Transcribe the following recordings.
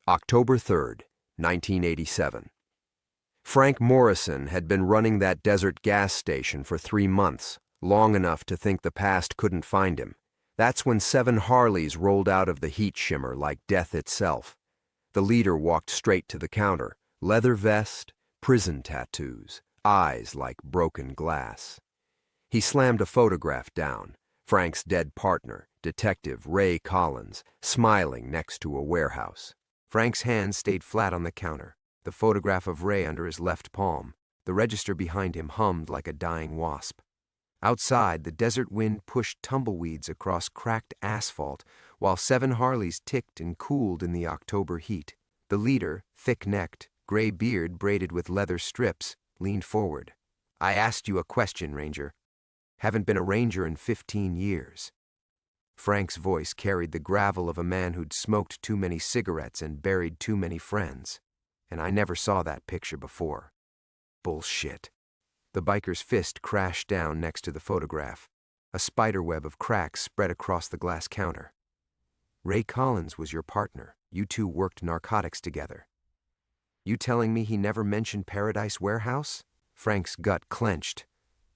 October 3rd, 1987. Frank Morrison had been running that desert gas station for 3 months, long enough to think the past couldn't find him. That's when 7 Harleys rolled out of the heat shimmer like death itself. The leader walked straight to the counter, leather vest, prison tattoos, eyes like broken glass. He slammed a photograph down, Frank's dead partner, Detective Ray Collins, smiling next to a warehouse. Frank's hands stayed flat on the counter, the photograph of Ray under his left palm. The register behind him hummed like a dying wasp. Outside, the desert wind pushed tumbleweeds across cracked asphalt, while 7 Harleys ticked and cooled in the October heat. The leader, thick-necked, gray beard braided with leather strips, leaned forward. "I asked you a question, Ranger. Haven't been a ranger in 15 years. Frank's voice carried the gravel of a man who'd smoked too many cigarettes and buried too many friends. And I never saw that picture before. Bullshit. The biker's fist crashed down next to the photograph. A spiderweb of cracks spread across the glass counter. Ray Collins was your partner. You two worked narcotics together. You telling me he never mentioned Paradise Warehouse? Frank's gut clenched.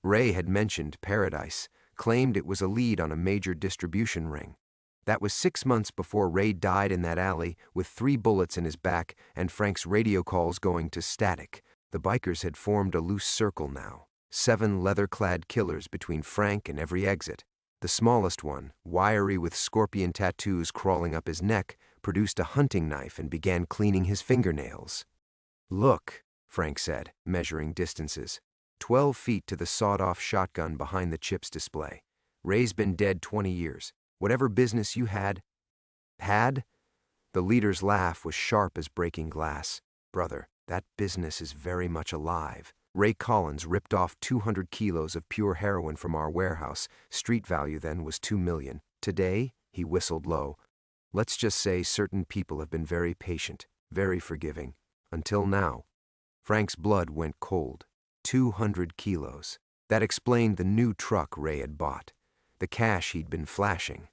Ray had mentioned Paradise, claimed it was a lead on a major distribution ring. That was 6 months before Ray died in that alley with 3 bullets in his back and Frank's radio calls going to static. The bikers had formed a loose circle now, 7 leather-clad killers between Frank and every exit. The smallest one, wiry with scorpion tattoos crawling up his neck, produced a hunting knife and began cleaning his fingernails. "Look," Frank said, measuring distances. 12 feet to the sawed-off shotgun behind the chips display. Ray's been dead 20 years. Whatever business you had? The leader's laugh was sharp as breaking glass. "Brother, that business is very much alive. Ray Collins ripped off 200 kilos of pure heroin from our warehouse. Street value then was $2 million. Today," he whistled low, "let's just say certain people have been very patient, very forgiving. Until now." Frank's blood went cold. 200 kilos. That explained the new truck Ray had bought, the cash he'd been flashing.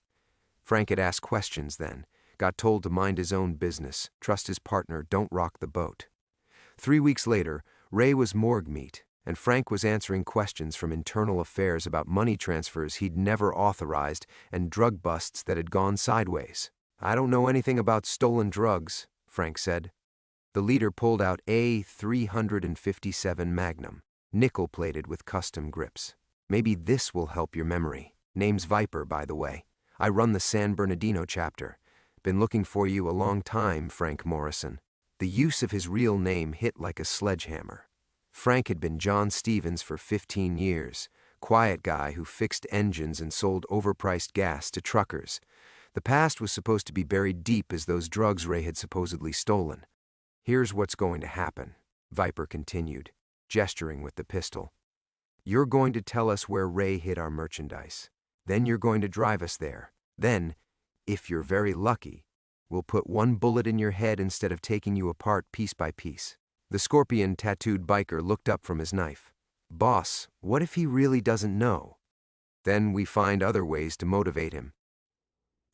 Frank had asked questions then, got told to mind his own business, trust his partner, don't rock the boat. 3 weeks later, Ray was morgue meat, and Frank was answering questions from internal affairs about money transfers he'd never authorized and drug busts that had gone sideways. "I don't know anything about stolen drugs," Frank said. The leader pulled out a .357 Magnum, nickel-plated with custom grips. "Maybe this will help your memory. Name's Viper, by the way. I run the San Bernardino chapter. Been looking for you a long time, Frank Morrison." The use of his real name hit like a sledgehammer. Frank had been John Stevens for 15 years, quiet guy who fixed engines and sold overpriced gas to truckers. The past was supposed to be buried deep as those drugs Ray had supposedly stolen. "Here's what's going to happen," Viper continued, gesturing with the pistol. "You're going to tell us where Ray hid our merchandise. Then you're going to drive us there. Then, if you're very lucky, we'll put 1 bullet in your head instead of taking you apart piece by piece." The scorpion-tattooed biker looked up from his knife. "Boss, what if he really doesn't know? Then we find other ways to motivate him."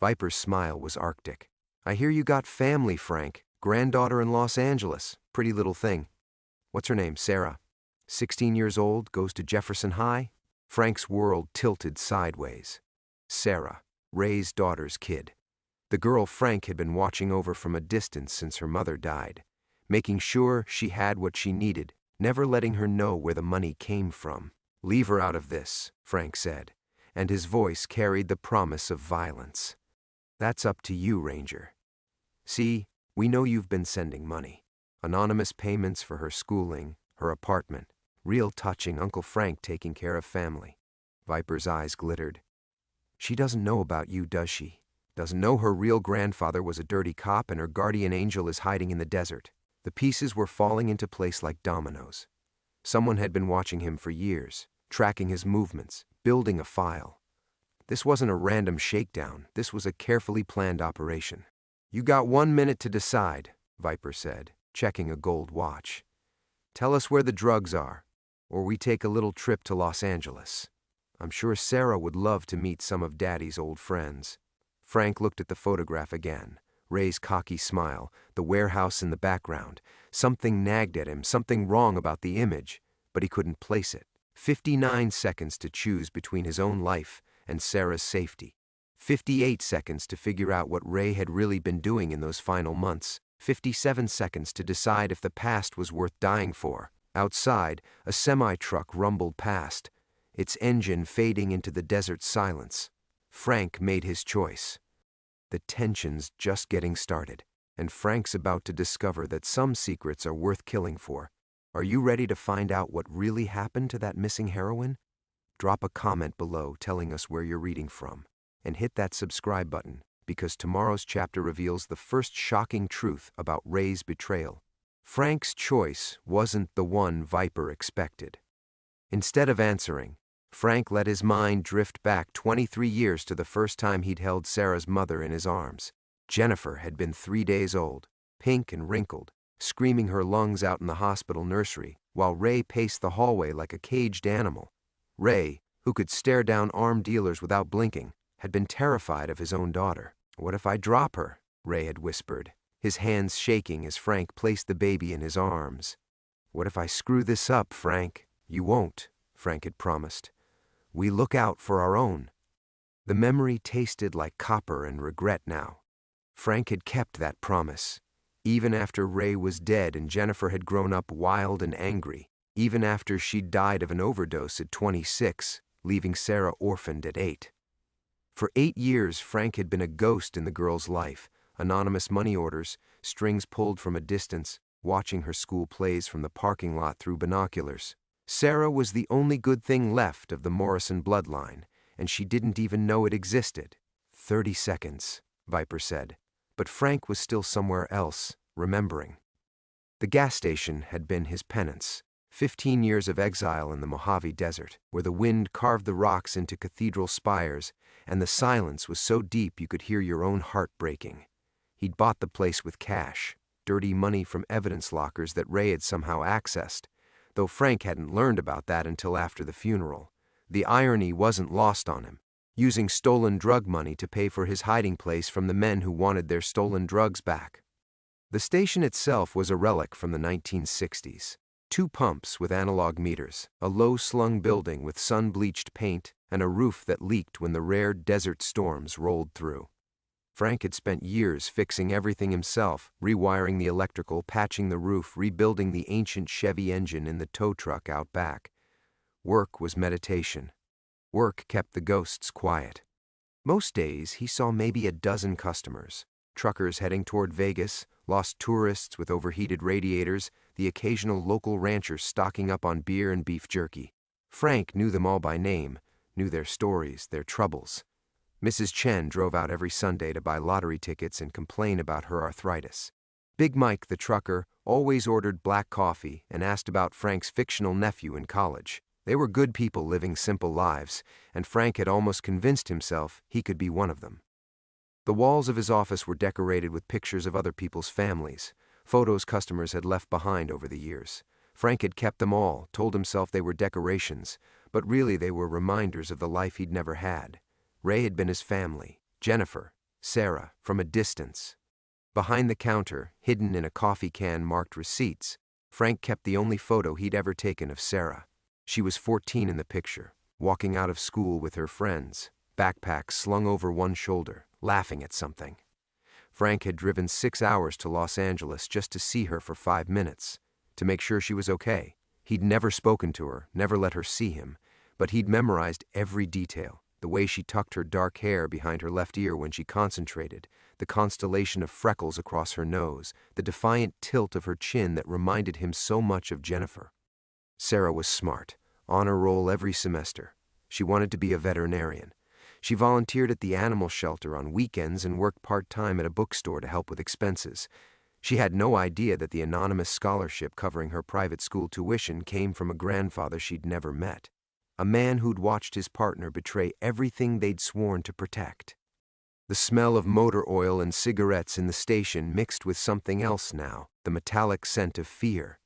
Viper's smile was arctic. "I hear you got family, Frank. Granddaughter in Los Angeles. Pretty little thing. What's her name, Sarah? 16 years old, goes to Jefferson High?" Frank's world tilted sideways. Sarah, Ray's daughter's kid. The girl Frank had been watching over from a distance since her mother died, making sure she had what she needed, never letting her know where the money came from. "Leave her out of this," Frank said, and his voice carried the promise of violence. "That's up to you, Ranger. See, we know you've been sending money. Anonymous payments for her schooling, her apartment. Real touching, Uncle Frank taking care of family." Viper's eyes glittered. "She doesn't know about you, does she? Doesn't know her real grandfather was a dirty cop and her guardian angel is hiding in the desert." The pieces were falling into place like dominoes. Someone had been watching him for years, tracking his movements, building a file. This wasn't a random shakedown. This was a carefully planned operation. "You got 1 minute to decide," Viper said, checking a gold watch. "Tell us where the drugs are, or we take a little trip to Los Angeles. I'm sure Sarah would love to meet some of Daddy's old friends." Frank looked at the photograph again. Ray's cocky smile, the warehouse in the background. Something nagged at him, something wrong about the image, but he couldn't place it. 59 seconds to choose between his own life and Sarah's safety. 58 seconds to figure out what Ray had really been doing in those final months. 57 seconds to decide if the past was worth dying for. Outside, a semi-truck rumbled past, its engine fading into the desert silence. Frank made his choice. The tension's just getting started, and Frank's about to discover that some secrets are worth killing for. Are you ready to find out what really happened to that missing heroine? Drop a comment below telling us where you're reading from, and hit that subscribe button, because tomorrow's chapter reveals the first shocking truth about Ray's betrayal. Frank's choice wasn't the one Viper expected. Instead of answering, Frank let his mind drift back 23 years to the first time he'd held Sarah's mother in his arms. Jennifer had been 3 days old, pink and wrinkled, screaming her lungs out in the hospital nursery, while Ray paced the hallway like a caged animal. Ray, who could stare down armed dealers without blinking, had been terrified of his own daughter. "What if I drop her?" Ray had whispered, his hands shaking as Frank placed the baby in his arms. "What if I screw this up, Frank?" "You won't," Frank had promised. "We look out for our own." The memory tasted like copper and regret now. Frank had kept that promise, even after Ray was dead and Jennifer had grown up wild and angry, even after she'd died of an overdose at 26, leaving Sarah orphaned at 8. For 8 years, Frank had been a ghost in the girl's life, anonymous money orders, strings pulled from a distance, watching her school plays from the parking lot through binoculars. Sarah was the only good thing left of the Morrison bloodline, and she didn't even know it existed. 30 seconds, Viper said, but Frank was still somewhere else, remembering. The gas station had been his penance. 15 years of exile in the Mojave Desert, where the wind carved the rocks into cathedral spires, and the silence was so deep you could hear your own heart breaking. He'd bought the place with cash, dirty money from evidence lockers that Ray had somehow accessed, though Frank hadn't learned about that until after the funeral. The irony wasn't lost on him, using stolen drug money to pay for his hiding place from the men who wanted their stolen drugs back. The station itself was a relic from the 1960s. 2 pumps with analog meters, a low-slung building with sun-bleached paint, and a roof that leaked when the rare desert storms rolled through. Frank had spent years fixing everything himself, rewiring the electrical, patching the roof, rebuilding the ancient Chevy engine in the tow truck out back. Work was meditation. Work kept the ghosts quiet. Most days, he saw maybe a dozen customers. Truckers heading toward Vegas, lost tourists with overheated radiators, the occasional local rancher stocking up on beer and beef jerky. Frank knew them all by name, knew their stories, their troubles. Mrs. Chen drove out every Sunday to buy lottery tickets and complain about her arthritis. Big Mike, the trucker, always ordered black coffee and asked about Frank's fictional nephew in college. They were good people living simple lives, and Frank had almost convinced himself he could be one of them. The walls of his office were decorated with pictures of other people's families, photos customers had left behind over the years. Frank had kept them all, told himself they were decorations, but really they were reminders of the life he'd never had. Ray had been his family, Jennifer, Sarah, from a distance. Behind the counter, hidden in a coffee can marked receipts, Frank kept the only photo he'd ever taken of Sarah. She was 14 in the picture, walking out of school with her friends, backpack slung over one shoulder, laughing at something. Frank had driven 6 hours to Los Angeles just to see her for 5 minutes, to make sure she was okay. He'd never spoken to her, never let her see him, but he'd memorized every detail. The way she tucked her dark hair behind her left ear when she concentrated, the constellation of freckles across her nose, the defiant tilt of her chin that reminded him so much of Jennifer. Sarah was smart, honor roll every semester. She wanted to be a veterinarian. She volunteered at the animal shelter on weekends and worked part-time at a bookstore to help with expenses. She had no idea that the anonymous scholarship covering her private school tuition came from a grandfather she'd never met. A man who'd watched his partner betray everything they'd sworn to protect. The smell of motor oil and cigarettes in the station mixed with something else now, the metallic scent of fear.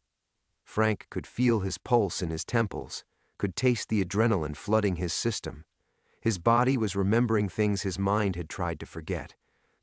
Frank could feel his pulse in his temples, could taste the adrenaline flooding his system. His body was remembering things his mind had tried to forget.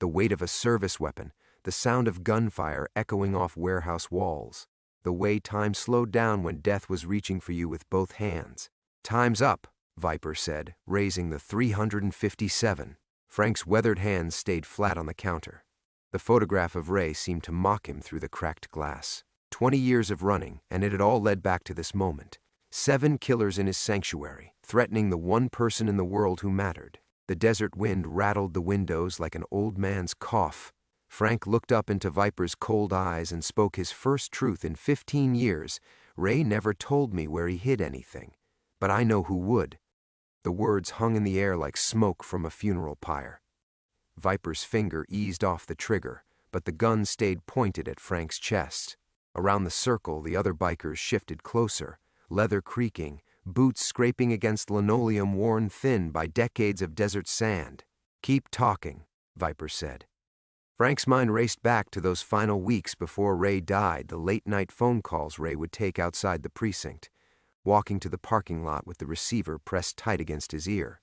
the weight of a service weapon, the sound of gunfire echoing off warehouse walls, the way time slowed down when death was reaching for you with both hands. "Time's up," Viper said, raising the 357. Frank's weathered hands stayed flat on the counter. The photograph of Ray seemed to mock him through the cracked glass. 20 years of running, and it had all led back to this moment. 7 killers in his sanctuary, threatening the one person in the world who mattered. The desert wind rattled the windows like an old man's cough. Frank looked up into Viper's cold eyes and spoke his first truth in 15 years. "Ray never told me where he hid anything, but I know who would." The words hung in the air like smoke from a funeral pyre. Viper's finger eased off the trigger, but the gun stayed pointed at Frank's chest. Around the circle, the other bikers shifted closer, leather creaking, boots scraping against linoleum worn thin by decades of desert sand. "Keep talking," Viper said. Frank's mind raced back to those final weeks before Ray died, the late-night phone calls Ray would take outside the precinct, walking to the parking lot with the receiver pressed tight against his ear.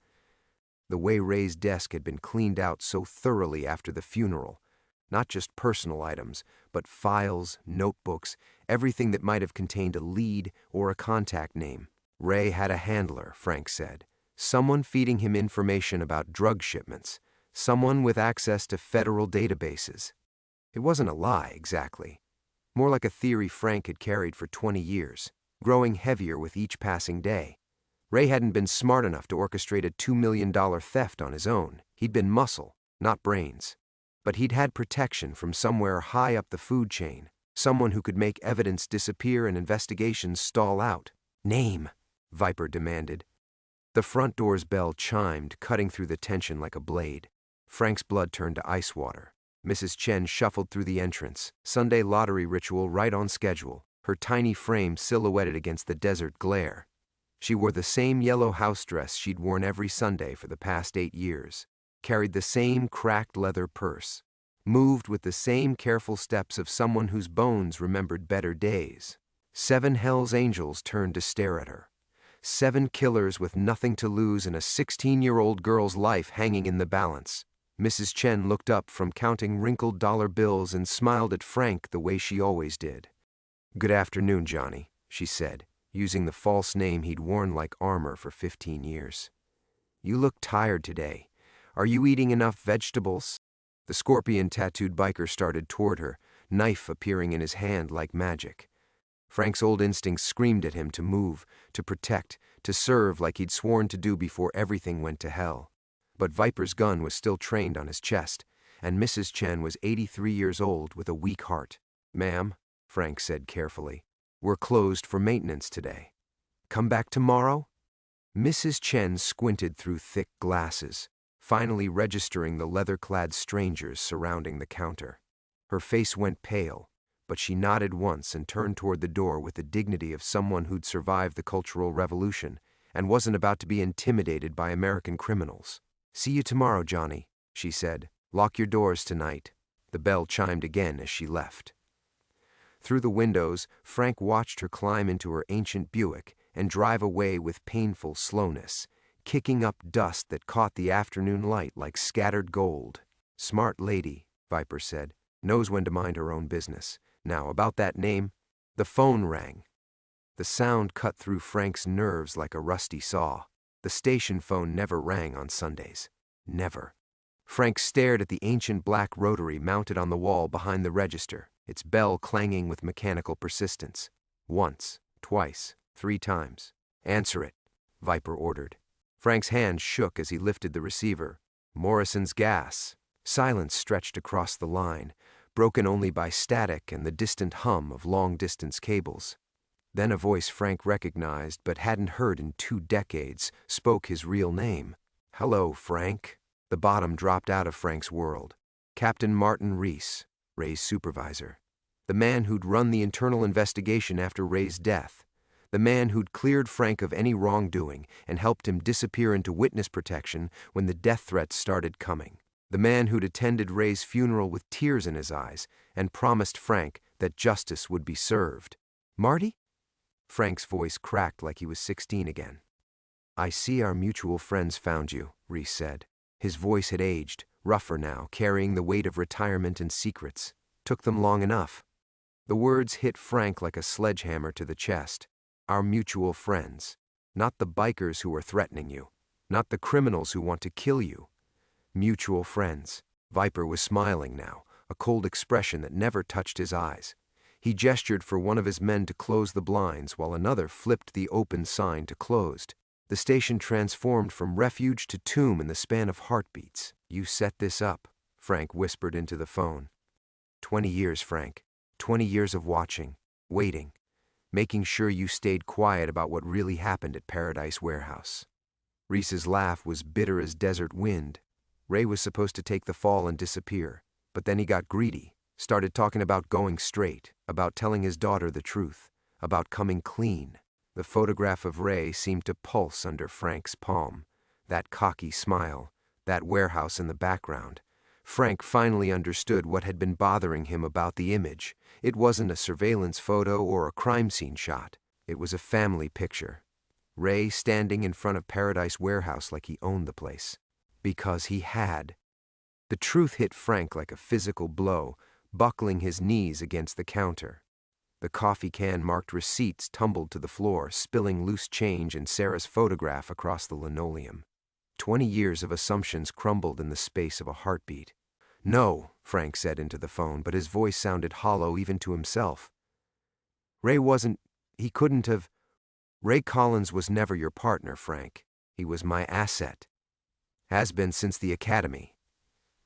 The way Ray's desk had been cleaned out so thoroughly after the funeral, not just personal items, but files, notebooks, everything that might have contained a lead or a contact name. Ray had a handler, Frank said, someone feeding him information about drug shipments, someone with access to federal databases. It wasn't a lie, exactly. More like a theory Frank had carried for 20 years, growing heavier with each passing day. Ray hadn't been smart enough to orchestrate a $2 million theft on his own. He'd been muscle, not brains. But he'd had protection from somewhere high up the food chain, someone who could make evidence disappear and investigations stall out. "Name," Viper demanded. The front door's bell chimed, cutting through the tension like a blade. Frank's blood turned to ice water. Mrs. Chen shuffled through the entrance, Sunday lottery ritual right on schedule, her tiny frame silhouetted against the desert glare. She wore the same yellow house dress she'd worn every Sunday for the past 8 years, carried the same cracked leather purse, moved with the same careful steps of someone whose bones remembered better days. 7 Hell's Angels turned to stare at her. 7 killers with nothing to lose and a 16-year-old girl's life hanging in the balance. Mrs. Chen looked up from counting wrinkled dollar bills and smiled at Frank the way she always did. "Good afternoon, Johnny," she said, using the false name he'd worn like armor for 15 years. "You look tired today. Are you eating enough vegetables?" The scorpion-tattooed biker started toward her, knife appearing in his hand like magic. Frank's old instincts screamed at him to move, to protect, to serve like he'd sworn to do before everything went to hell. But Viper's gun was still trained on his chest, and Mrs. Chen was 83 years old with a weak heart. "Ma'am," Frank said carefully, "we're closed for maintenance today. Come back tomorrow?" Mrs. Chen squinted through thick glasses, finally registering the leather-clad strangers surrounding the counter. Her face went pale, but she nodded once and turned toward the door with the dignity of someone who'd survived the Cultural Revolution and wasn't about to be intimidated by American criminals. "See you tomorrow, Johnny," she said. "Lock your doors tonight." The bell chimed again as she left. Through the windows, Frank watched her climb into her ancient Buick and drive away with painful slowness, kicking up dust that caught the afternoon light like scattered gold. "Smart lady," Viper said. "Knows when to mind her own business. Now, about that name." The phone rang. The sound cut through Frank's nerves like a rusty saw. The station phone never rang on Sundays. Never. Frank stared at the ancient black rotary mounted on the wall behind the register, its bell clanging with mechanical persistence. Once, twice, 3 times. "Answer it," Viper ordered. Frank's hand shook as he lifted the receiver. "Morrison's gas." Silence stretched across the line, broken only by static and the distant hum of long-distance cables. Then a voice Frank recognized but hadn't heard in 2 decades spoke his real name. "Hello, Frank." The bottom dropped out of Frank's world. Captain Martin Reese, Ray's supervisor. The man who'd run the internal investigation after Ray's death. The man who'd cleared Frank of any wrongdoing and helped him disappear into witness protection when the death threats started coming. The man who'd attended Ray's funeral with tears in his eyes and promised Frank that justice would be served. "Marty?" Frank's voice cracked like he was 16 again. "I see our mutual friends found you," Reese said. His voice had aged, rougher now, carrying the weight of retirement and secrets. Took them long enough. The words hit Frank like a sledgehammer to the chest. Our mutual friends. Not the bikers who are threatening you. Not the criminals who want to kill you. Mutual friends. Viper was smiling now, a cold expression that never touched his eyes. He gestured for one of his men to close the blinds while another flipped the open sign to closed. The station transformed from refuge to tomb in the span of heartbeats. You set this up, Frank whispered into the phone. 20 years, Frank. 20 years of watching, waiting, making sure you stayed quiet about what really happened at Paradise Warehouse. Reese's laugh was bitter as desert wind. Ray was supposed to take the fall and disappear, but then he got greedy, started talking about going straight, about telling his daughter the truth, about coming clean. The photograph of Ray seemed to pulse under Frank's palm. That cocky smile, that warehouse in the background. Frank finally understood what had been bothering him about the image. It wasn't a surveillance photo or a crime scene shot. It was a family picture. Ray standing in front of Paradise Warehouse like he owned the place. Because he had. The truth hit Frank like a physical blow, buckling his knees against the counter. The coffee can marked receipts tumbled to the floor, spilling loose change and Sarah's photograph across the linoleum. 20 years of assumptions crumbled in the space of a heartbeat. No, Frank said into the phone, but his voice sounded hollow even to himself. Ray couldn't have. Ray Collins was never your partner, Frank. He was my asset. Has been since the academy.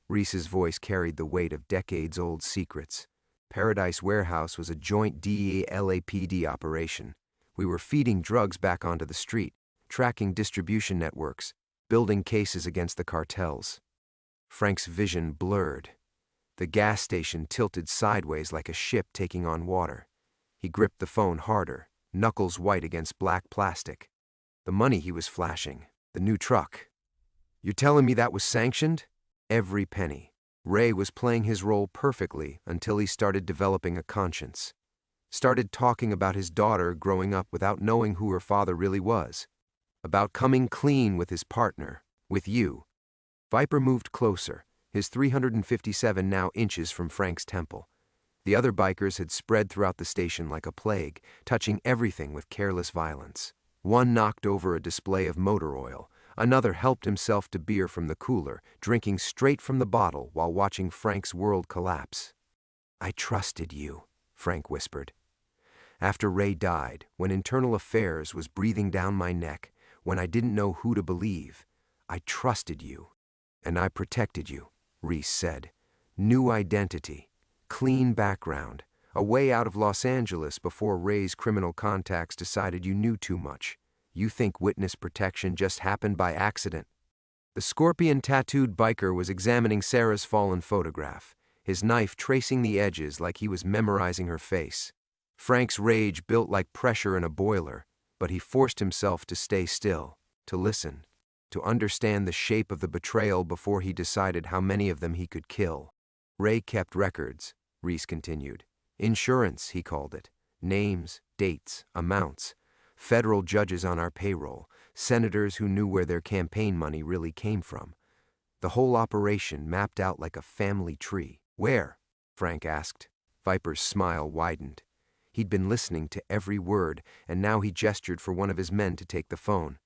Reese's voice carried the weight of decades-old secrets. Paradise Warehouse was a joint DEA-LAPD operation. We were feeding drugs back onto the street, tracking distribution networks, building cases against the cartels. Frank's vision blurred. The gas station tilted sideways like a ship taking on water. He gripped the phone harder, knuckles white against black plastic. The money he was flashing, the new truck. You're telling me that was sanctioned? Every penny. Ray was playing his role perfectly until he started developing a conscience. Started talking about his daughter growing up without knowing who her father really was. About coming clean with his partner, with you. Viper moved closer, his 357 now inches from Frank's temple. The other bikers had spread throughout the station like a plague, touching everything with careless violence. One knocked over a display of motor oil. Another helped himself to beer from the cooler, drinking straight from the bottle while watching Frank's world collapse. I trusted you, Frank whispered. After Ray died, when internal affairs was breathing down my neck, when I didn't know who to believe, I trusted you. And I protected you, Reese said. New identity, clean background, a way out of Los Angeles before Ray's criminal contacts decided you knew too much. You think witness protection just happened by accident. The scorpion-tattooed biker was examining Sarah's fallen photograph, his knife tracing the edges like he was memorizing her face. Frank's rage built like pressure in a boiler, but he forced himself to stay still, to listen, to understand the shape of the betrayal before he decided how many of them he could kill. Ray kept records, Reese continued. Insurance, he called it. Names, dates, amounts. Federal judges on our payroll, senators who knew where their campaign money really came from. The whole operation mapped out like a family tree. Where? Frank asked. Viper's smile widened. He'd been listening to every word, and now he gestured for one of his men to take the phone.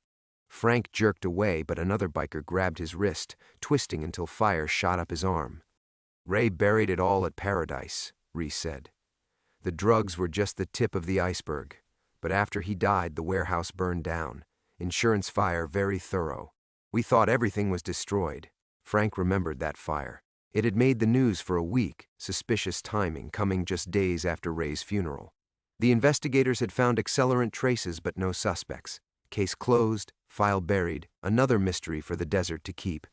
Frank jerked away, but another biker grabbed his wrist, twisting until fire shot up his arm. Ray buried it all at Paradise, Reese said. The drugs were just the tip of the iceberg. But after he died, the warehouse burned down. Insurance fire very thorough. We thought everything was destroyed. Frank remembered that fire. It had made the news for a week, suspicious timing coming just days after Ray's funeral. The investigators had found accelerant traces but no suspects. Case closed, file buried, another mystery for the desert to keep.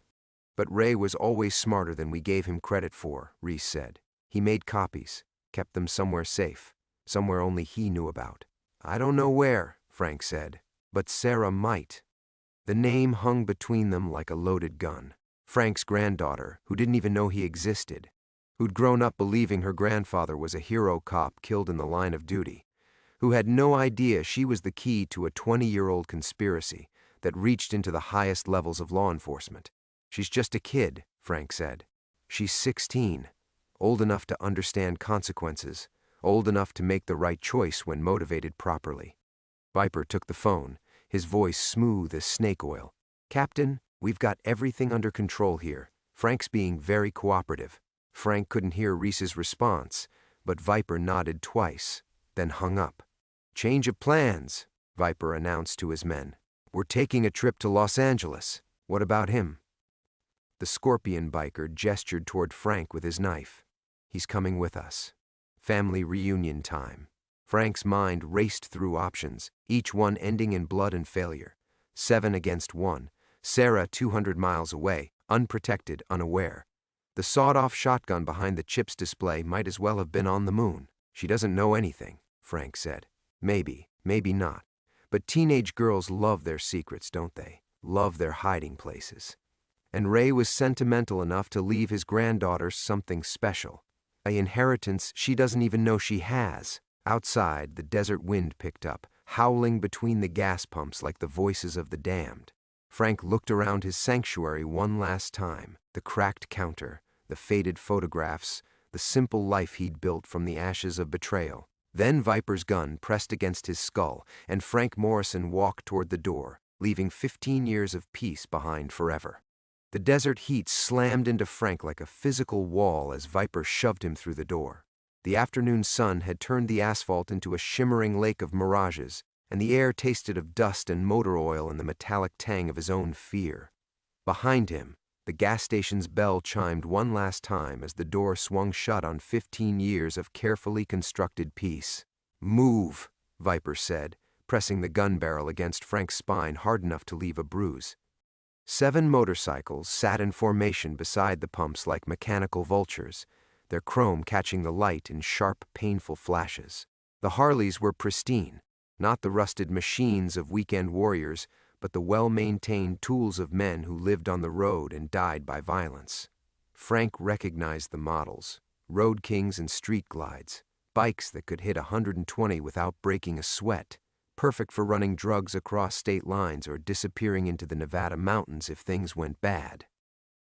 But Ray was always smarter than we gave him credit for, Reese said. He made copies, kept them somewhere safe, somewhere only he knew about. I don't know where, Frank said, but Sarah might. The name hung between them like a loaded gun. Frank's granddaughter, who didn't even know he existed, who'd grown up believing her grandfather was a hero cop killed in the line of duty, who had no idea she was the key to a 20-year-old conspiracy that reached into the highest levels of law enforcement. She's just a kid, Frank said. "She's 16, old enough to understand consequences, old enough to make the right choice when motivated properly." Viper took the phone, his voice smooth as snake oil. "Captain, we've got everything under control here. Frank's being very cooperative." Frank couldn't hear Reese's response, but Viper nodded twice, then hung up. "Change of plans," Viper announced to his men. "We're taking a trip to Los Angeles. What about him?" The Scorpion biker gestured toward Frank with his knife. "He's coming with us. Family reunion time." Frank's mind raced through options, each one ending in blood and failure. 7 against 1. Sarah 200 miles away, unprotected, unaware. The sawed-off shotgun behind the chips display might as well have been on the moon. "She doesn't know anything," Frank said. "Maybe, maybe not. But teenage girls love their secrets, don't they? Love their hiding places." And Ray was sentimental enough to leave his granddaughter something special. An inheritance she doesn't even know she has. Outside, the desert wind picked up, howling between the gas pumps like the voices of the damned. Frank looked around his sanctuary one last time. The cracked counter, the faded photographs, the simple life he'd built from the ashes of betrayal. Then Viper's gun pressed against his skull, and Frank Morrison walked toward the door, leaving 15 years of peace behind forever. The desert heat slammed into Frank like a physical wall as Viper shoved him through the door. The afternoon sun had turned the asphalt into a shimmering lake of mirages, and the air tasted of dust and motor oil and the metallic tang of his own fear. Behind him, the gas station's bell chimed one last time as the door swung shut on 15 years of carefully constructed peace. "Move," Viper said, pressing the gun barrel against Frank's spine hard enough to leave a bruise. 7 motorcycles sat in formation beside the pumps like mechanical vultures, their chrome catching the light in sharp, painful flashes. The Harleys were pristine, not the rusted machines of weekend warriors, but the well-maintained tools of men who lived on the road and died by violence. Frank recognized the models: Road Kings and Street Glides, bikes that could hit 120 without breaking a sweat, perfect for running drugs across state lines or disappearing into the Nevada mountains if things went bad.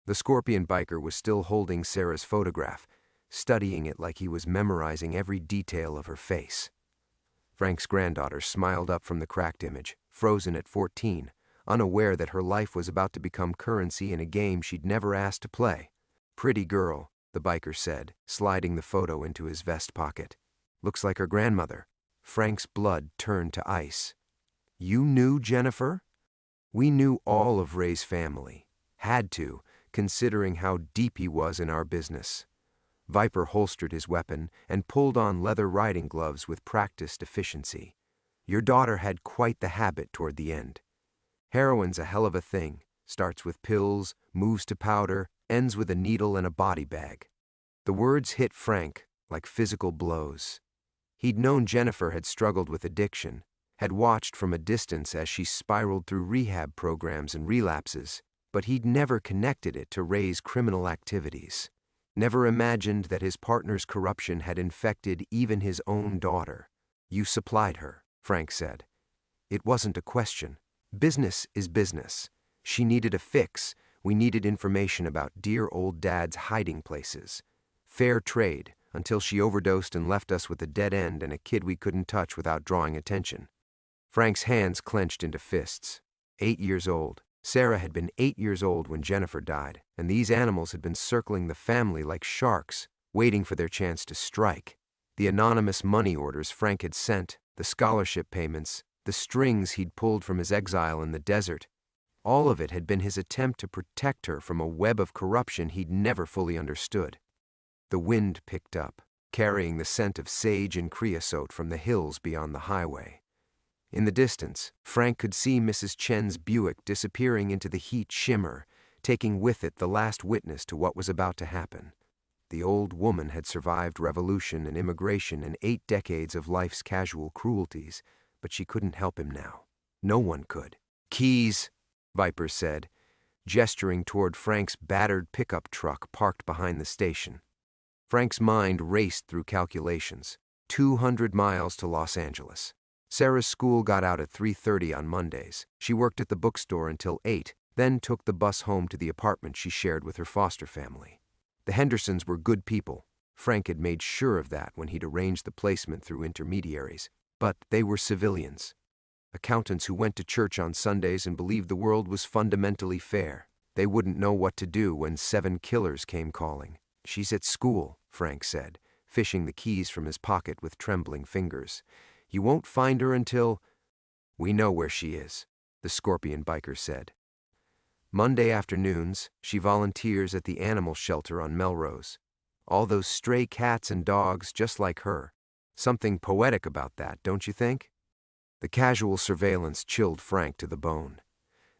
The Scorpion biker was still holding Sarah's photograph, studying it like he was memorizing every detail of her face. Frank's granddaughter smiled up from the cracked image, frozen at 14, unaware that her life was about to become currency in a game she'd never asked to play. "Pretty girl," the biker said, sliding the photo into his vest pocket. "Looks like her grandmother." Frank's blood turned to ice. "You knew Jennifer?" "We knew all of Ray's family. Had to, considering how deep he was in our business." Viper holstered his weapon and pulled on leather riding gloves with practiced efficiency. "Your daughter had quite the habit toward the end. Heroin's a hell of a thing. Starts with pills, moves to powder, ends with a needle and a body bag." The words hit Frank like physical blows. He'd known Jennifer had struggled with addiction, had watched from a distance as she spiraled through rehab programs and relapses, but he'd never connected it to Ray's criminal activities. Never imagined that his partner's corruption had infected even his own daughter. "You supplied her," Frank said. "It wasn't a question. Business is business. She needed a fix. We needed information about dear old Dad's hiding places. Fair trade, until she overdosed and left us with a dead end and a kid we couldn't touch without drawing attention." Frank's hands clenched into fists. 8 years old. Sarah had been 8 years old when Jennifer died, and these animals had been circling the family like sharks, waiting for their chance to strike. The anonymous money orders Frank had sent, the scholarship payments, the strings he'd pulled from his exile in the desert, all of it had been his attempt to protect her from a web of corruption he'd never fully understood. The wind picked up, carrying the scent of sage and creosote from the hills beyond the highway. In the distance, Frank could see Mrs. Chen's Buick disappearing into the heat shimmer, taking with it the last witness to what was about to happen. The old woman had survived revolution and immigration and 8 decades of life's casual cruelties, but she couldn't help him now. No one could. "Keys," Viper said, gesturing toward Frank's battered pickup truck parked behind the station. Frank's mind raced through calculations. 200 miles to Los Angeles. Sarah's school got out at 3:30 on Mondays. She worked at the bookstore until 8, then took the bus home to the apartment she shared with her foster family. The Hendersons were good people. Frank had made sure of that when he'd arranged the placement through intermediaries. But they were civilians. Accountants who went to church on Sundays and believed the world was fundamentally fair. They wouldn't know what to do when 7 killers came calling. "She's at school," Frank said, fishing the keys from his pocket with trembling fingers. "You won't find her until—" "We know where she is," the Scorpion biker said. Monday afternoons, she volunteers at the animal shelter on Melrose. All those stray cats and dogs just like her. Something poetic about that, don't you think? The casual surveillance chilled Frank to the bone.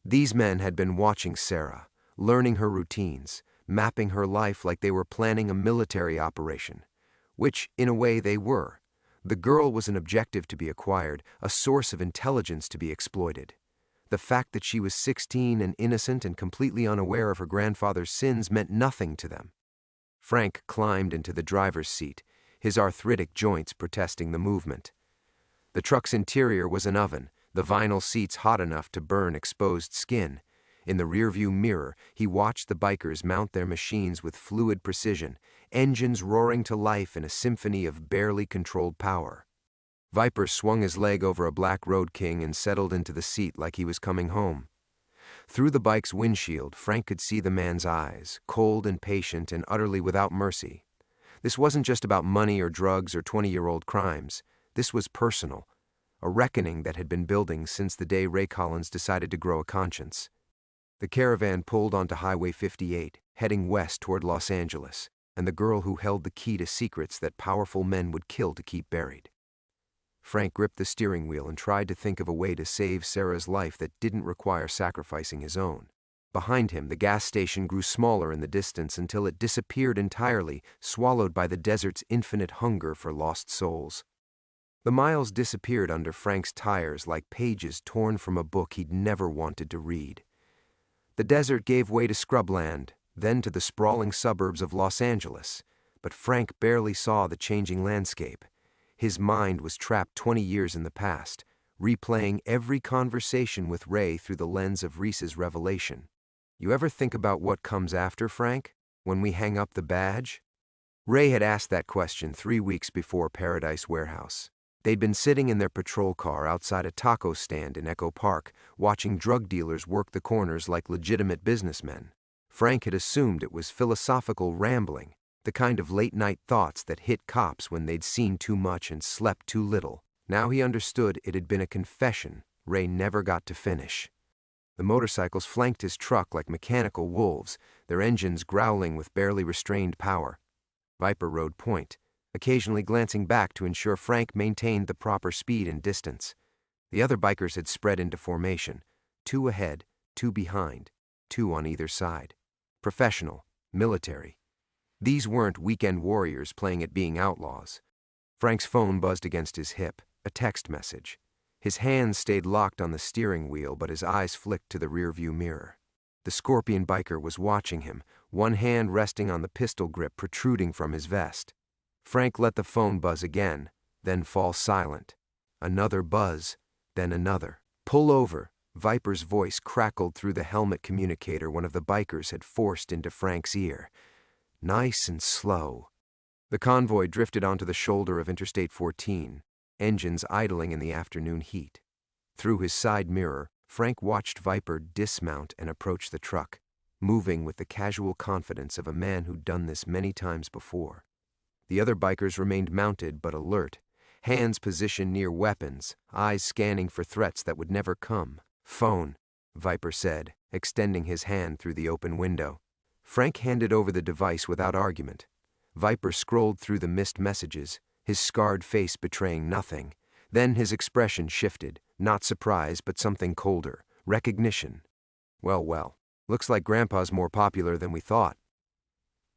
These men had been watching Sarah, learning her routines, mapping her life like they were planning a military operation. Which, in a way, they were. The girl was an objective to be acquired, a source of intelligence to be exploited. The fact that she was 16 and innocent and completely unaware of her grandfather's sins meant nothing to them. Frank climbed into the driver's seat, his arthritic joints protesting the movement. The truck's interior was an oven, the vinyl seats hot enough to burn exposed skin. In the rearview mirror, he watched the bikers mount their machines with fluid precision, engines roaring to life in a symphony of barely controlled power. Viper swung his leg over a black Road King and settled into the seat like he was coming home. Through the bike's windshield, Frank could see the man's eyes, cold and patient and utterly without mercy. This wasn't just about money or drugs or 20-year-old crimes. This was personal, a reckoning that had been building since the day Ray Collins decided to grow a conscience. The caravan pulled onto Highway 58, heading west toward Los Angeles, and the girl who held the key to secrets that powerful men would kill to keep buried. Frank gripped the steering wheel and tried to think of a way to save Sarah's life that didn't require sacrificing his own. Behind him, the gas station grew smaller in the distance until it disappeared entirely, swallowed by the desert's infinite hunger for lost souls. The miles disappeared under Frank's tires like pages torn from a book he'd never wanted to read. The desert gave way to scrubland, then to the sprawling suburbs of Los Angeles, but Frank barely saw the changing landscape. His mind was trapped 20 years in the past, replaying every conversation with Ray through the lens of Reese's revelation. "You ever think about what comes after, Frank, when we hang up the badge?" Ray had asked that question 3 weeks before Paradise Warehouse. They'd been sitting in their patrol car outside a taco stand in Echo Park, watching drug dealers work the corners like legitimate businessmen. Frank had assumed it was philosophical rambling, the kind of late-night thoughts that hit cops when they'd seen too much and slept too little. Now he understood it had been a confession Ray never got to finish. The motorcycles flanked his truck like mechanical wolves, their engines growling with barely restrained power. Viper rode point, occasionally glancing back to ensure Frank maintained the proper speed and distance. The other bikers had spread into formation, 2 ahead, 2 behind, 2 on either side. Professional, military. These weren't weekend warriors playing at being outlaws. Frank's phone buzzed against his hip, a text message. His hands stayed locked on the steering wheel, but his eyes flicked to the rearview mirror. The Scorpion biker was watching him, one hand resting on the pistol grip protruding from his vest. Frank let the phone buzz again, then fall silent. Another buzz, then another. "Pull over," Viper's voice crackled through the helmet communicator one of the bikers had forced into Frank's ear. Nice and slow. The convoy drifted onto the shoulder of Interstate 14, engines idling in the afternoon heat. Through his side mirror, Frank watched Viper dismount and approach the truck, moving with the casual confidence of a man who'd done this many times before. The other bikers remained mounted but alert, hands positioned near weapons, eyes scanning for threats that would never come. "Phone," Viper said, extending his hand through the open window. Frank handed over the device without argument. Viper scrolled through the missed messages, his scarred face betraying nothing. Then his expression shifted, not surprise but something colder, recognition. Well, looks like Grandpa's more popular than we thought."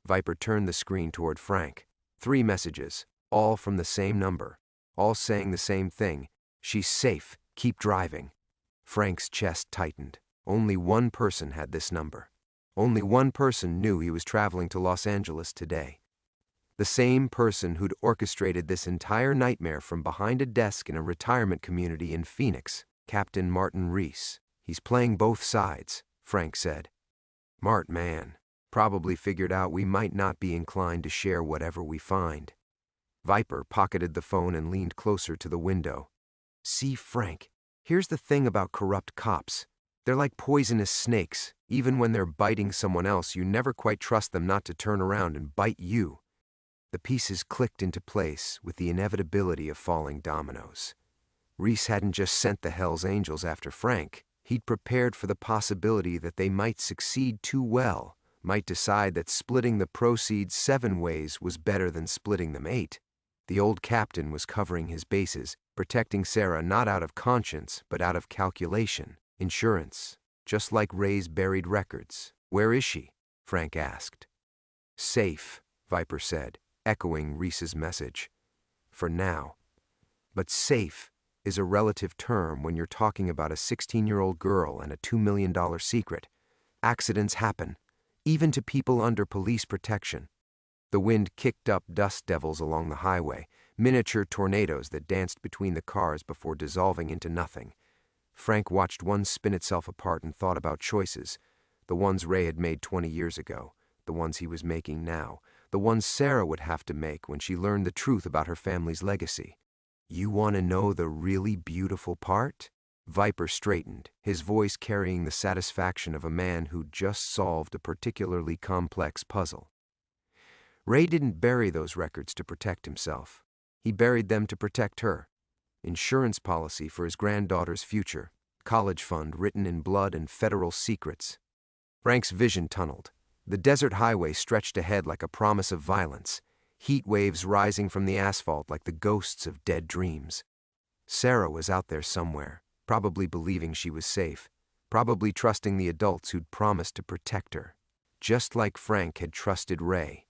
Viper turned the screen toward Frank. 3 messages, all from the same number, all saying the same thing: "She's safe, keep driving." Frank's chest tightened. Only one person had this number. Only one person knew he was traveling to Los Angeles today. The same person who'd orchestrated this entire nightmare from behind a desk in a retirement community in Phoenix, Captain Martin Reese. "He's playing both sides," Frank said. "Smart man. Probably figured out we might not be inclined to share whatever we find." Viper pocketed the phone and leaned closer to the window. "See, Frank, here's the thing about corrupt cops. They're like poisonous snakes. Even when they're biting someone else, you never quite trust them not to turn around and bite you." The pieces clicked into place with the inevitability of falling dominoes. Reese hadn't just sent the Hells Angels after Frank. He'd prepared for the possibility that they might succeed too well, might decide that splitting the proceeds 7 ways was better than splitting them 8. The old captain was covering his bases, protecting Sarah not out of conscience, but out of calculation, insurance, just like Ray's buried records. "Where is she?" Frank asked. "Safe," Viper said, echoing Reese's message. "For now." But safe is a relative term when you're talking about a 16-year-old girl and a $2 million secret. Accidents happen, even to people under police protection. The wind kicked up dust devils along the highway, miniature tornadoes that danced between the cars before dissolving into nothing. Frank watched one spin itself apart and thought about choices, the ones Ray had made 20 years ago, the ones he was making now, the ones Sarah would have to make when she learned the truth about her family's legacy. "You want to know the really beautiful part?" Viper straightened, his voice carrying the satisfaction of a man who'd just solved a particularly complex puzzle. Ray didn't bury those records to protect himself. He buried them to protect her. Insurance policy for his granddaughter's future, college fund written in blood and federal secrets. Frank's vision tunneled. The desert highway stretched ahead like a promise of violence, heat waves rising from the asphalt like the ghosts of dead dreams. Sarah was out there somewhere, probably believing she was safe, probably trusting the adults who'd promised to protect her, just like Frank had trusted Ray,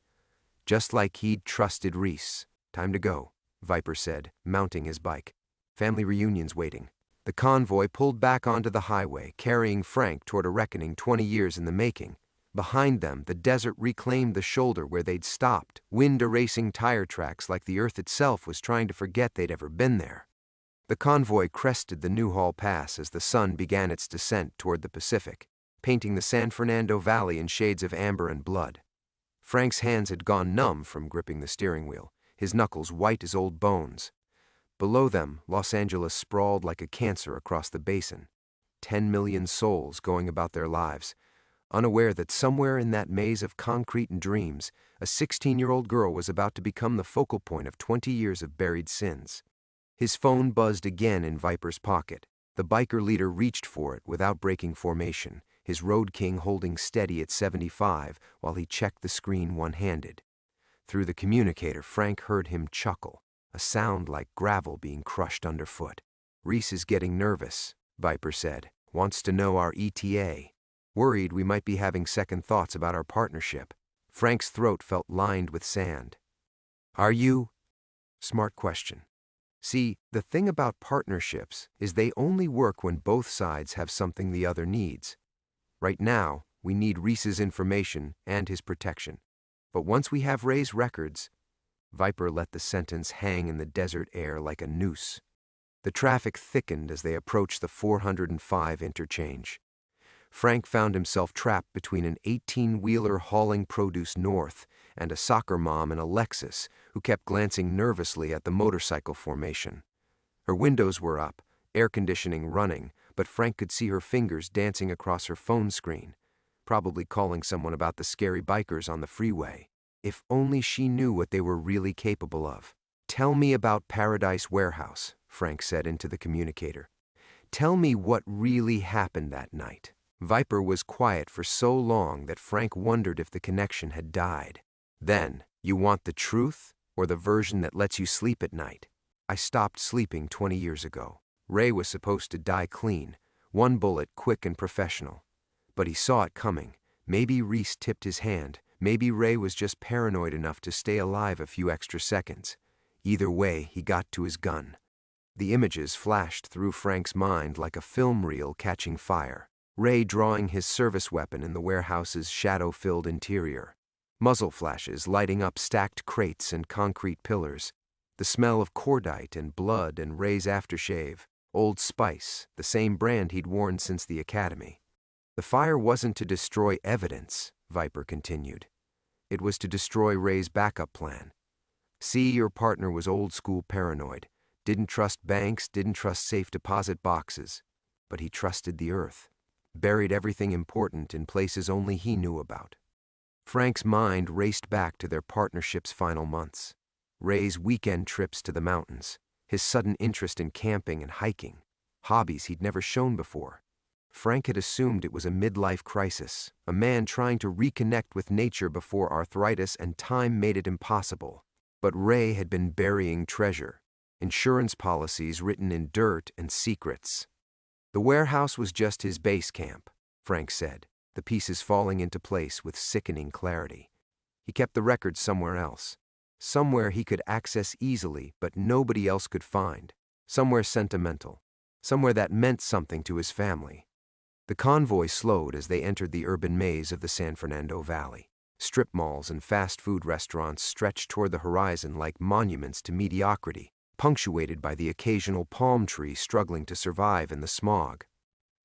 just like he'd trusted Reese. "Time to go," Viper said, mounting his bike. "Family reunion's waiting." The convoy pulled back onto the highway, carrying Frank toward a reckoning 20 years in the making. Behind them, the desert reclaimed the shoulder where they'd stopped, wind-erasing tire tracks like the earth itself was trying to forget they'd ever been there. The convoy crested the Newhall Pass as the sun began its descent toward the Pacific, painting the San Fernando Valley in shades of amber and blood. Frank's hands had gone numb from gripping the steering wheel, his knuckles white as old bones. Below them, Los Angeles sprawled like a cancer across the basin. 10 million souls going about their lives, unaware that somewhere in that maze of concrete and dreams, a 16-year-old girl was about to become the focal point of 20 years of buried sins. His phone buzzed again in Viper's pocket. The biker leader reached for it without breaking formation, his Road King holding steady at 75 while he checked the screen one-handed. Through the communicator, Frank heard him chuckle, a sound like gravel being crushed underfoot. "Reese is getting nervous," Viper said. "Wants to know our ETA. Worried we might be having second thoughts about our partnership." Frank's throat felt lined with sand. "Are you?" Smart question. See, the thing about partnerships is they only work when both sides have something the other needs. Right now, we need Reese's information and his protection. But once we have Ray's records, Viper let the sentence hang in the desert air like a noose. The traffic thickened as they approached the 405 interchange. Frank found himself trapped between an 18-wheeler hauling produce north and a soccer mom in a Lexus who kept glancing nervously at the motorcycle formation. Her windows were up, air conditioning running, but Frank could see her fingers dancing across her phone screen, probably calling someone about the scary bikers on the freeway. If only she knew what they were really capable of. "Tell me about Paradise Warehouse," Frank said into the communicator. "Tell me what really happened that night." Viper was quiet for so long that Frank wondered if the connection had died. Then, "You want the truth, or the version that lets you sleep at night?" "I stopped sleeping 20 years ago. Ray was supposed to die clean, one bullet quick and professional. But he saw it coming. Maybe Reese tipped his hand. Maybe Ray was just paranoid enough to stay alive a few extra seconds. Either way, he got to his gun." The images flashed through Frank's mind like a film reel catching fire. Ray drawing his service weapon in the warehouse's shadow-filled interior. Muzzle flashes lighting up stacked crates and concrete pillars. The smell of cordite and blood and Ray's aftershave. Old Spice, the same brand he'd worn since the academy. The fire wasn't to destroy evidence, Viper continued. It was to destroy Ray's backup plan. See, your partner was old-school paranoid. Didn't trust banks, didn't trust safe deposit boxes. But he trusted the earth. Buried everything important in places only he knew about. Frank's mind raced back to their partnership's final months. Ray's weekend trips to the mountains. His sudden interest in camping and hiking. Hobbies he'd never shown before. Frank had assumed it was a midlife crisis, a man trying to reconnect with nature before arthritis and time made it impossible. But Ray had been burying treasure, insurance policies written in dirt and secrets. The warehouse was just his base camp, Frank said, the pieces falling into place with sickening clarity. He kept the records somewhere else, somewhere he could access easily but nobody else could find, somewhere sentimental, somewhere that meant something to his family. The convoy slowed as they entered the urban maze of the San Fernando Valley. Strip malls and fast food restaurants stretched toward the horizon like monuments to mediocrity, punctuated by the occasional palm tree struggling to survive in the smog.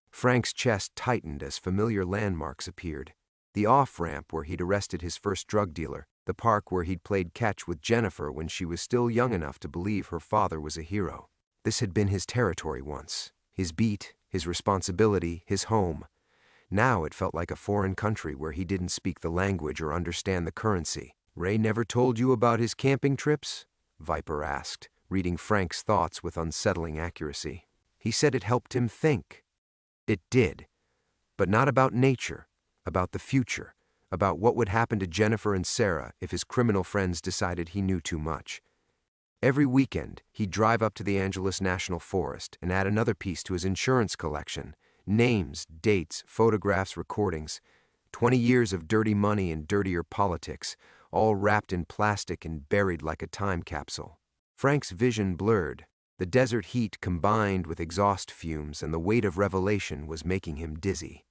Frank's chest tightened as familiar landmarks appeared. The off-ramp where he'd arrested his first drug dealer, the park where he'd played catch with Jennifer when she was still young enough to believe her father was a hero. This had been his territory once, his beat, his responsibility, his home. Now it felt like a foreign country where he didn't speak the language or understand the currency. Ray never told you about his camping trips? Viper asked, reading Frank's thoughts with unsettling accuracy. He said it helped him think. It did, but not about nature, about the future, about what would happen to Jennifer and Sarah if his criminal friends decided he knew too much. Every weekend, he'd drive up to the Angeles National Forest and add another piece to his insurance collection. Names, dates, photographs, recordings. 20 years of dirty money and dirtier politics, all wrapped in plastic and buried like a time capsule. Frank's vision blurred. The desert heat combined with exhaust fumes and the weight of revelation was making him dizzy.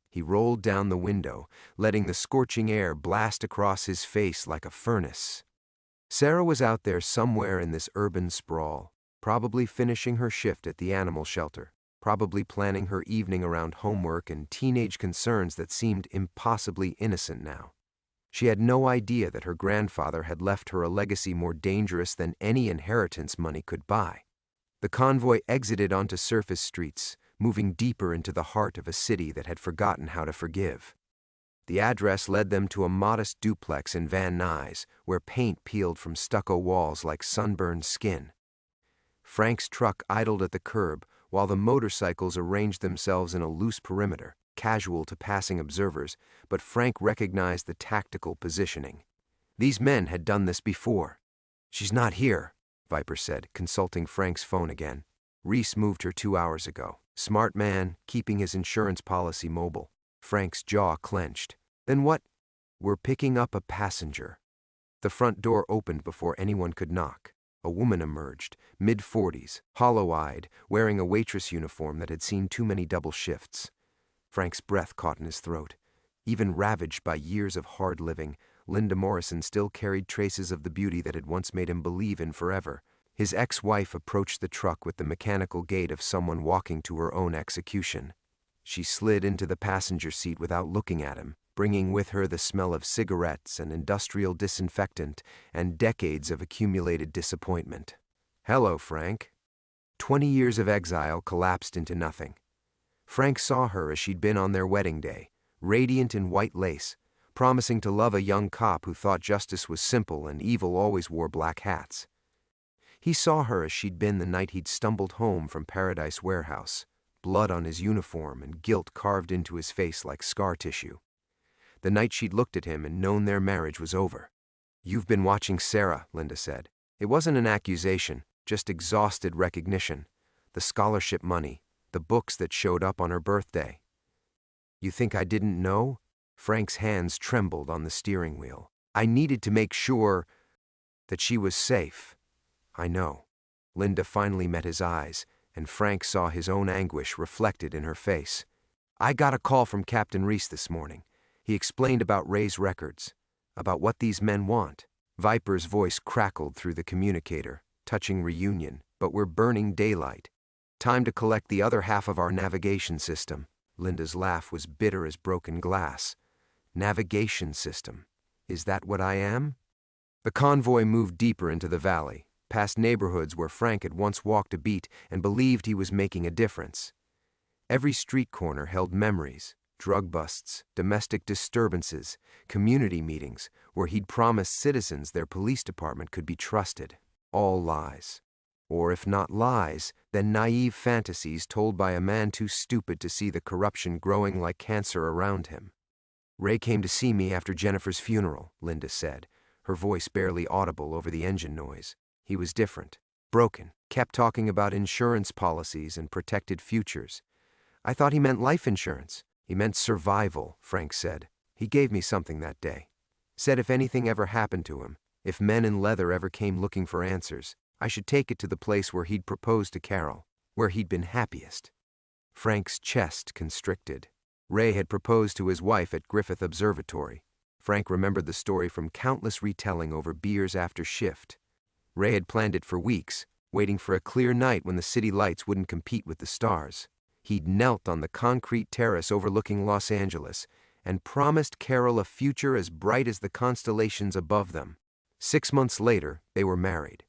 He rolled down the window, letting the scorching air blast across his face like a furnace. Sarah was out there somewhere in this urban sprawl, probably finishing her shift at the animal shelter, probably planning her evening around homework and teenage concerns that seemed impossibly innocent now. She had no idea that her grandfather had left her a legacy more dangerous than any inheritance money could buy. The convoy exited onto surface streets, moving deeper into the heart of a city that had forgotten how to forgive. The address led them to a modest duplex in Van Nuys, where paint peeled from stucco walls like sunburned skin. Frank's truck idled at the curb, while the motorcycles arranged themselves in a loose perimeter, casual to passing observers, but Frank recognized the tactical positioning. These men had done this before. "She's not here," Viper said, consulting Frank's phone again. Reese moved her 2 hours ago. Smart man, keeping his insurance policy mobile. Frank's jaw clenched. "Then what?" "We're picking up a passenger." The front door opened before anyone could knock. A woman emerged, mid-40s, hollow-eyed, wearing a waitress uniform that had seen too many double shifts. Frank's breath caught in his throat. Even ravaged by years of hard living, Linda Morrison still carried traces of the beauty that had once made him believe in forever. His ex-wife approached the truck with the mechanical gait of someone walking to her own execution. She slid into the passenger seat without looking at him, bringing with her the smell of cigarettes and industrial disinfectant and decades of accumulated disappointment. "Hello, Frank." 20 years of exile collapsed into nothing. Frank saw her as she'd been on their wedding day, radiant in white lace, promising to love a young cop who thought justice was simple and evil always wore black hats. He saw her as she'd been the night he'd stumbled home from Paradise Warehouse, blood on his uniform and guilt carved into his face like scar tissue. The night she'd looked at him and known their marriage was over. "You've been watching Sarah," Linda said. It wasn't an accusation, just exhausted recognition. The scholarship money, the books that showed up on her birthday. "You think I didn't know?" Frank's hands trembled on the steering wheel. "I needed to make sure that she was safe." "I know." Linda finally met his eyes, and Frank saw his own anguish reflected in her face. "I got a call from Captain Reese this morning. He explained about Ray's records, about what these men want." Viper's voice crackled through the communicator, touching reunion, "But we're burning daylight. Time to collect the other half of our navigation system." Linda's laugh was bitter as broken glass. Navigation system. Is that what I am? The convoy moved deeper into the valley, past neighborhoods where Frank had once walked a beat and believed he was making a difference. Every street corner held memories, drug busts, domestic disturbances, community meetings where he'd promised citizens their police department could be trusted. All lies. Or if not lies, then naive fantasies told by a man too stupid to see the corruption growing like cancer around him. Ray came to see me after Jennifer's funeral, Linda said, her voice barely audible over the engine noise. He was different, broken, kept talking about insurance policies and protected futures. I thought he meant life insurance. He meant survival, Frank said. He gave me something that day. Said if anything ever happened to him, if men in leather ever came looking for answers, I should take it to the place where he'd proposed to Carol, where he'd been happiest. Frank's chest constricted. Ray had proposed to his wife at Griffith Observatory. Frank remembered the story from countless retelling over beers after shift. Ray had planned it for weeks, waiting for a clear night when the city lights wouldn't compete with the stars. He'd knelt on the concrete terrace overlooking Los Angeles and promised Carol a future as bright as the constellations above them. 6 months later, they were married.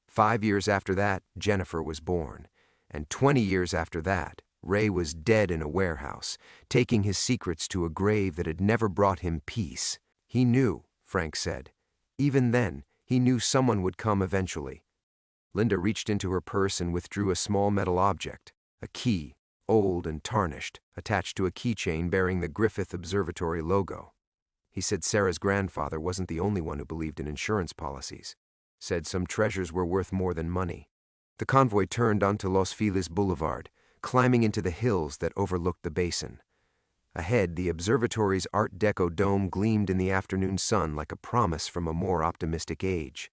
5 years after that, Jennifer was born. And 20 years after that, Ray was dead in a warehouse, taking his secrets to a grave that had never brought him peace. He knew, Frank said. Even then, he knew someone would come eventually. Linda reached into her purse and withdrew a small metal object, a key, old and tarnished, attached to a keychain bearing the Griffith Observatory logo. He said Sarah's grandfather wasn't the only one who believed in insurance policies. Said some treasures were worth more than money. The convoy turned onto Los Feliz Boulevard, climbing into the hills that overlooked the basin. Ahead, the observatory's Art Deco dome gleamed in the afternoon sun like a promise from a more optimistic age.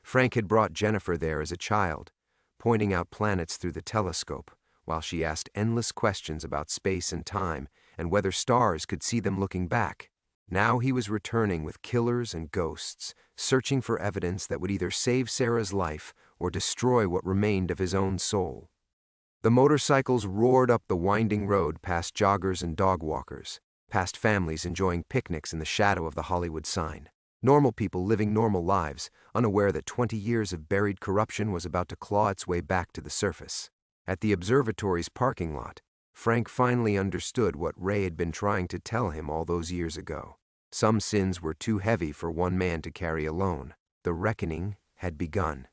Frank had brought Jennifer there as a child, pointing out planets through the telescope, while she asked endless questions about space and time and whether stars could see them looking back. Now he was returning with killers and ghosts, searching for evidence that would either save Sarah's life or destroy what remained of his own soul. The motorcycles roared up the winding road past joggers and dog walkers, past families enjoying picnics in the shadow of the Hollywood sign. Normal people living normal lives, unaware that 20 years of buried corruption was about to claw its way back to the surface. At the observatory's parking lot, Frank finally understood what Ray had been trying to tell him all those years ago. Some sins were too heavy for one man to carry alone. The reckoning had begun.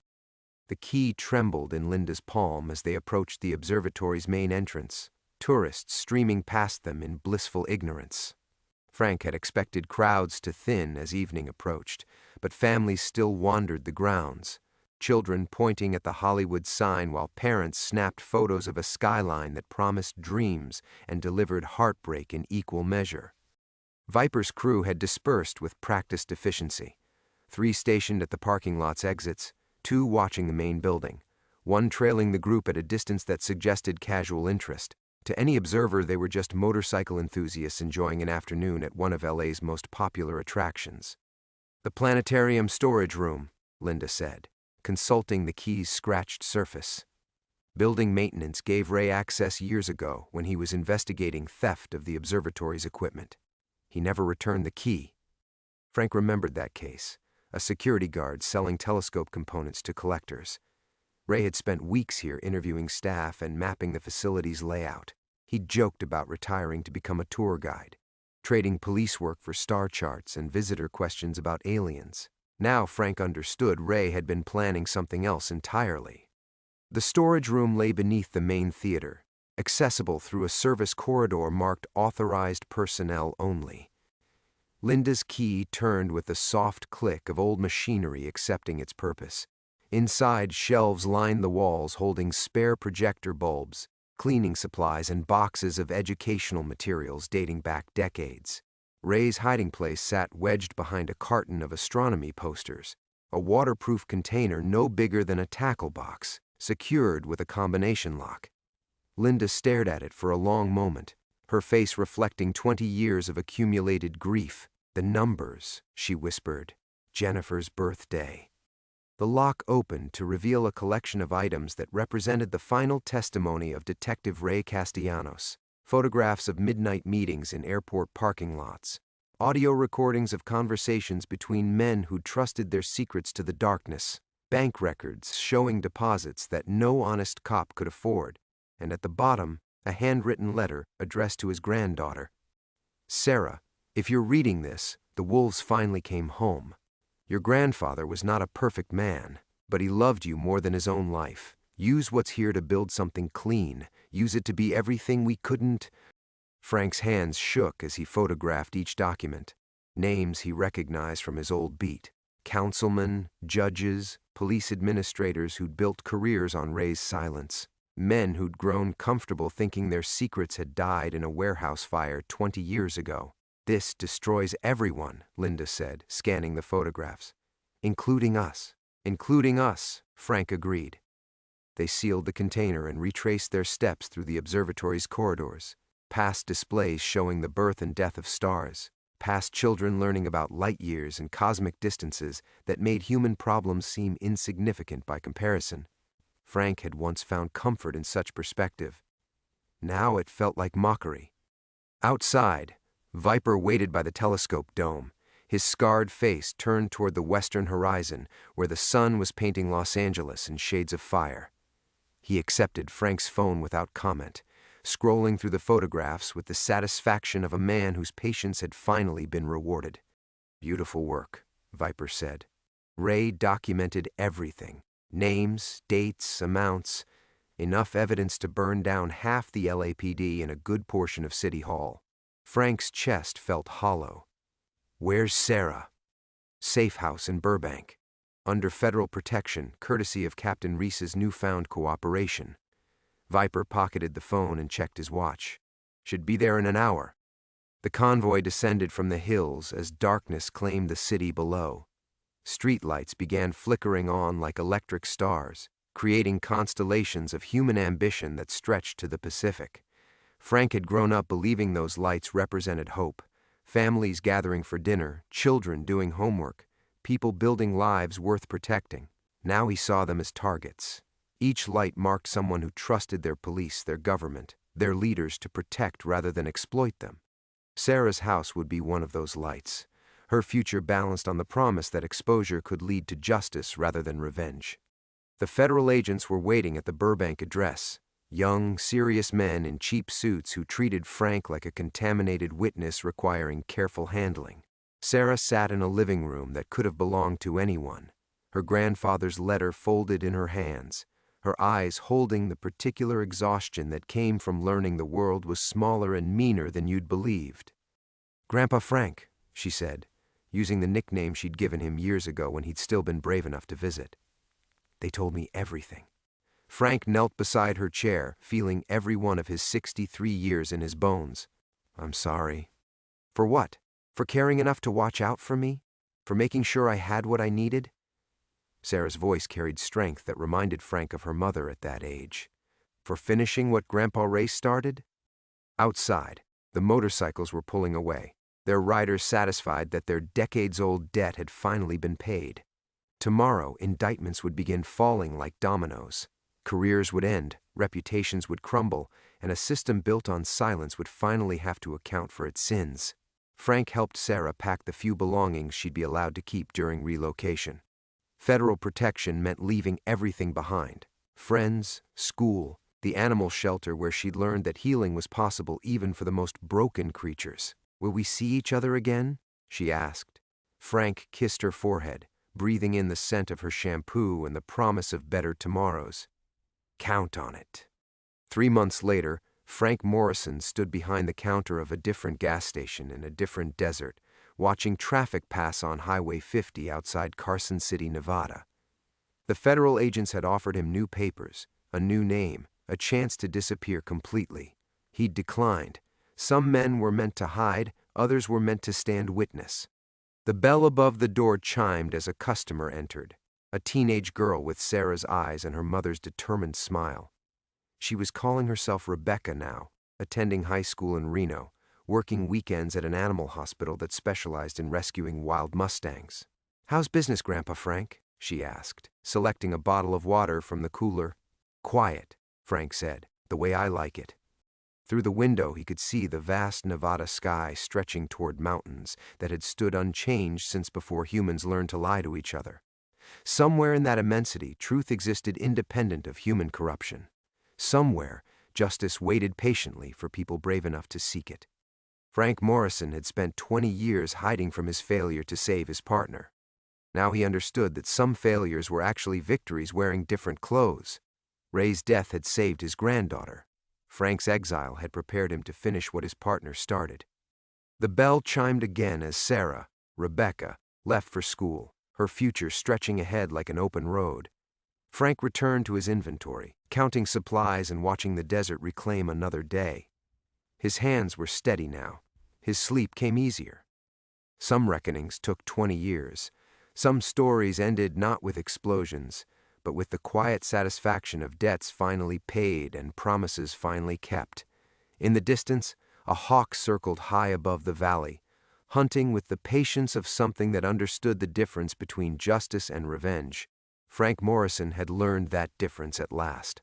The key trembled in Linda's palm as they approached the observatory's main entrance, tourists streaming past them in blissful ignorance. Frank had expected crowds to thin as evening approached, but families still wandered the grounds. Children pointing at the Hollywood sign while parents snapped photos of a skyline that promised dreams and delivered heartbreak in equal measure. Viper's crew had dispersed with practiced efficiency. 3 stationed at the parking lot's exits, 2 watching the main building, 1 trailing the group at a distance that suggested casual interest. To any observer, they were just motorcycle enthusiasts enjoying an afternoon at one of LA's most popular attractions. The planetarium storage room, Linda said, consulting the key's scratched surface. Building maintenance gave Ray access years ago when he was investigating theft of the observatory's equipment. He never returned the key. Frank remembered that case, a security guard selling telescope components to collectors. Ray had spent weeks here interviewing staff and mapping the facility's layout. He'd joked about retiring to become a tour guide, trading police work for star charts and visitor questions about aliens. Now Frank understood Ray had been planning something else entirely. The storage room lay beneath the main theater, accessible through a service corridor marked Authorized Personnel Only. Linda's key turned with the soft click of old machinery accepting its purpose. Inside, shelves lined the walls holding spare projector bulbs, cleaning supplies, and boxes of educational materials dating back decades. Ray's hiding place sat wedged behind a carton of astronomy posters, a waterproof container no bigger than a tackle box, secured with a combination lock. Linda stared at it for a long moment, her face reflecting 20 years of accumulated grief. The numbers, she whispered. Jennifer's birthday. The lock opened to reveal a collection of items that represented the final testimony of Detective Ray Castellanos. photographs of midnight meetings in airport parking lots, audio recordings of conversations between men who trusted their secrets to the darkness, bank records showing deposits that no honest cop could afford, and at the bottom, a handwritten letter addressed to his granddaughter. Sarah, if you're reading this, the wolves finally came home. Your grandfather was not a perfect man, but he loved you more than his own life. Use what's here to build something clean. Use it to be everything we couldn't. Frank's hands shook as he photographed each document. Names he recognized from his old beat. Councilmen, judges, police administrators who'd built careers on Ray's silence. Men who'd grown comfortable thinking their secrets had died in a warehouse fire 20 years ago. This destroys everyone, Linda said, scanning the photographs. Including us. Including us, Frank agreed. They sealed the container and retraced their steps through the observatory's corridors, past displays showing the birth and death of stars, past children learning about light years and cosmic distances that made human problems seem insignificant by comparison. Frank had once found comfort in such perspective. Now it felt like mockery. Outside, Viper waited by the telescope dome, his scarred face turned toward the western horizon where the sun was painting Los Angeles in shades of fire. He accepted Frank's phone without comment, scrolling through the photographs with the satisfaction of a man whose patience had finally been rewarded. Beautiful work, Viper said. Ray documented everything. Names, dates, amounts, enough evidence to burn down half the LAPD and a good portion of City Hall. Frank's chest felt hollow. Where's Sarah? Safe house in Burbank. Under federal protection, courtesy of Captain Reese's newfound cooperation. Viper pocketed the phone and checked his watch. Should be there in an hour. The convoy descended from the hills as darkness claimed the city below. Streetlights began flickering on like electric stars, creating constellations of human ambition that stretched to the Pacific. Frank had grown up believing those lights represented hope. Families gathering for dinner, children doing homework, people building lives worth protecting. Now he saw them as targets. Each light marked someone who trusted their police, their government, their leaders to protect rather than exploit them. Sarah's house would be one of those lights. Her future balanced on the promise that exposure could lead to justice rather than revenge. The federal agents were waiting at the Burbank address. Young, serious men in cheap suits who treated Frank like a contaminated witness requiring careful handling. Sarah sat in a living room that could have belonged to anyone, her grandfather's letter folded in her hands, her eyes holding the particular exhaustion that came from learning the world was smaller and meaner than you'd believed. "Grandpa Frank," she said, using the nickname she'd given him years ago when he'd still been brave enough to visit. "They told me everything." Frank knelt beside her chair, feeling every one of his 63 years in his bones. "I'm sorry." "For what? For caring enough to watch out for me? For making sure I had what I needed?" Sarah's voice carried strength that reminded Frank of her mother at that age. "For finishing what Grandpa Ray started?" Outside, the motorcycles were pulling away, their riders satisfied that their decades-old debt had finally been paid. Tomorrow, indictments would begin falling like dominoes. Careers would end, reputations would crumble, and a system built on silence would finally have to account for its sins. Frank helped Sarah pack the few belongings she'd be allowed to keep during relocation. Federal protection meant leaving everything behind. Friends, school, the animal shelter where she'd learned that healing was possible even for the most broken creatures. "Will we see each other again?" she asked. Frank kissed her forehead, breathing in the scent of her shampoo and the promise of better tomorrows. "Count on it." 3 months later, Frank Morrison stood behind the counter of a different gas station in a different desert, watching traffic pass on Highway 50 outside Carson City, Nevada. The federal agents had offered him new papers, a new name, a chance to disappear completely. He'd declined. Some men were meant to hide, others were meant to stand witness. The bell above the door chimed as a customer entered, a teenage girl with Sarah's eyes and her mother's determined smile. She was calling herself Rebecca now, attending high school in Reno, working weekends at an animal hospital that specialized in rescuing wild mustangs. "How's business, Grandpa Frank?" she asked, selecting a bottle of water from the cooler. "Quiet," Frank said, "the way I like it." Through the window he could see the vast Nevada sky stretching toward mountains that had stood unchanged since before humans learned to lie to each other. Somewhere in that immensity, truth existed independent of human corruption. Somewhere, justice waited patiently for people brave enough to seek it. Frank Morrison had spent 20 years hiding from his failure to save his partner. Now he understood that some failures were actually victories wearing different clothes. Ray's death had saved his granddaughter. Frank's exile had prepared him to finish what his partner started. The bell chimed again as Sarah, Rebecca, left for school, her future stretching ahead like an open road. Frank returned to his inventory, counting supplies and watching the desert reclaim another day. His hands were steady now. His sleep came easier. Some reckonings took 20 years. Some stories ended not with explosions, but with the quiet satisfaction of debts finally paid and promises finally kept. In the distance, a hawk circled high above the valley, hunting with the patience of something that understood the difference between justice and revenge. Frank Morrison had learned that difference at last.